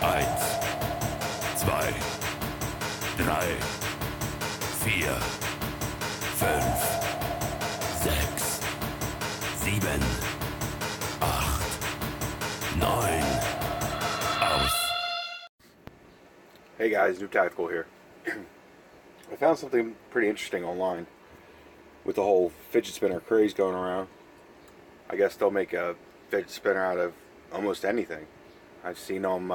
Eins, zwei, drei, vier, fünf, sechs, sieben, acht, neun. Aus. Hey guys, New Tactical here. I found something pretty interesting online with the whole fidget spinner craze going around. I guess they'll make a fidget spinner out of almost anything. I've seen them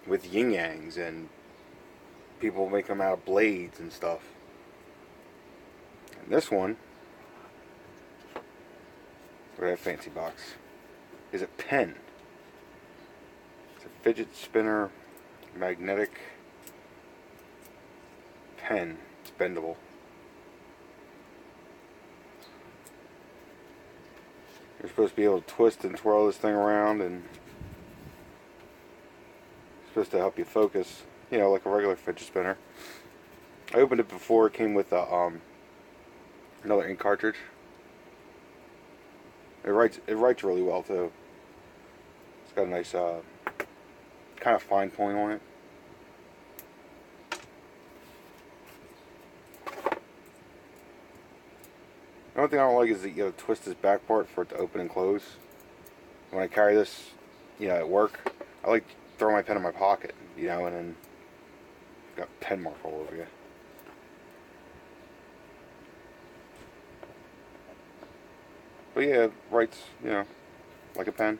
with yin yangs, and people make them out of blades and stuff. And this one, look at that fancy box, is a pen. It's a fidget spinner magnetic pen. It's bendable. You're supposed to be able to twist and twirl this thing around, and it's supposed to help you focus, you know, like a regular fidget spinner. I opened it before. It came with a, another ink cartridge. It writes really well too. It's got a nice kind of fine point on it. The only thing I don't like is that you have to twist this back part for it to open and close. When I carry this, you know, at work, I like to throw my pen in my pocket, you know, and then you've got pen mark all over you. But yeah, it writes, you know, like a pen.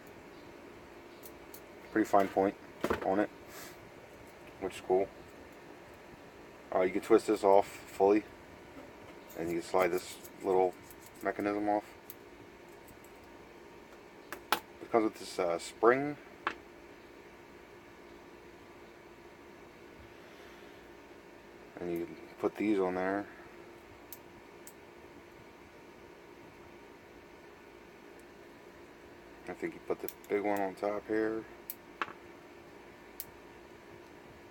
Pretty fine point on it, which is cool. You can twist this off fully, and you can slide this little mechanism off. It comes with this spring. And you can put these on there. I think you put the big one on top here.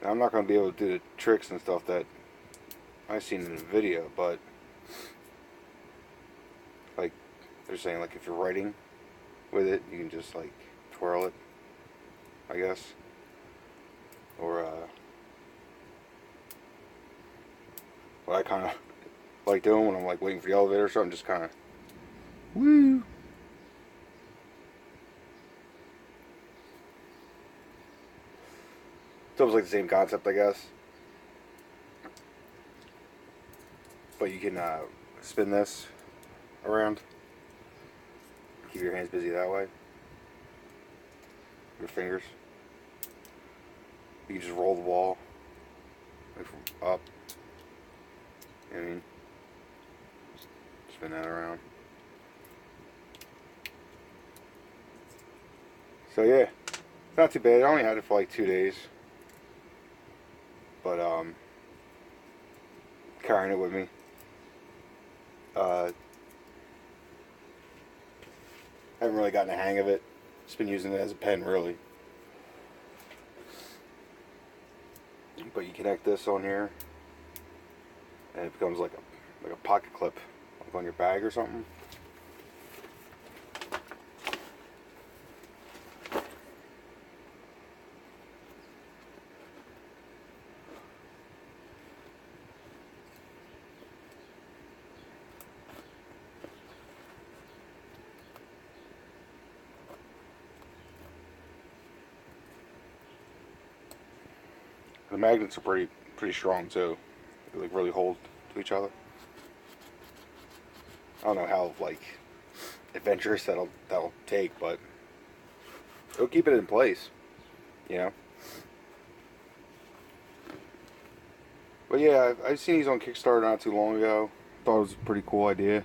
Now, I'm not going to be able to do the tricks and stuff that I've seen in the video, but like they're saying, like if you're writing with it, you can just like twirl it, I guess. Or what I kind of like doing when I'm like waiting for the elevator or something, just kind of woo. It's almost like the same concept, I guess. But you can spin this around. Keep your hands busy that way. Your fingers. You can just roll the ball. Like from up. You know what I mean? Spin that around. So yeah. It's not too bad. I only had it for like 2 days. But carrying it with me. Haven't really gotten a hang of it. Just been using it as a pen, really. But you connect this on here, and it becomes like a pocket clip, like on your bag or something. The magnets are pretty strong too. They like really hold to each other. I don't know how like adventurous that'll take, but it'll keep it in place, you know. But yeah, I've seen these on Kickstarter not too long ago. Thought it was a pretty cool idea.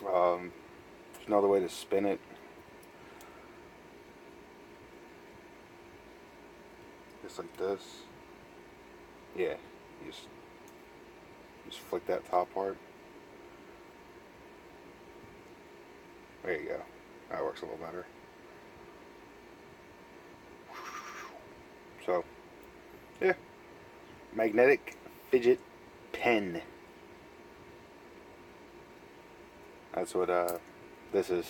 There's another way to spin it. Just like this. Yeah, you just flick that top part. There you go. That works a little better. So, yeah. Magnetic Fidget Pen. That's what this is.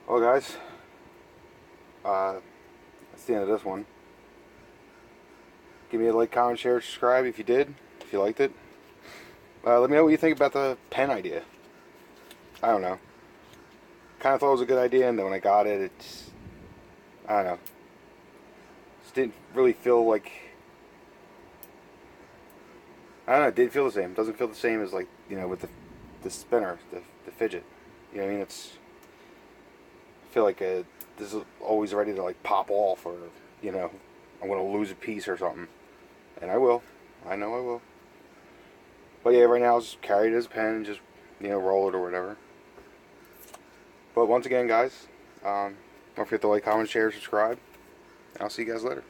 Well guys, That's the end of this one. Give me a like, comment, share, subscribe if you did, if you liked it. Let me know what you think about the pen idea. I don't know. Kind of thought it was a good idea, and then when I got it, it's, I don't know. Just didn't really feel like, I don't know, it didn't feel the same. It doesn't feel the same as, like, you know, with the spinner, the fidget. You know what I mean? I feel like this is always ready to, like, pop off, or, you know, I'm going to lose a piece or something. And I will. I know I will. But yeah, right now I'll just carry it as a pen and just, you know, roll it or whatever. But once again, guys, don't forget to like, comment, share, subscribe. And I'll see you guys later.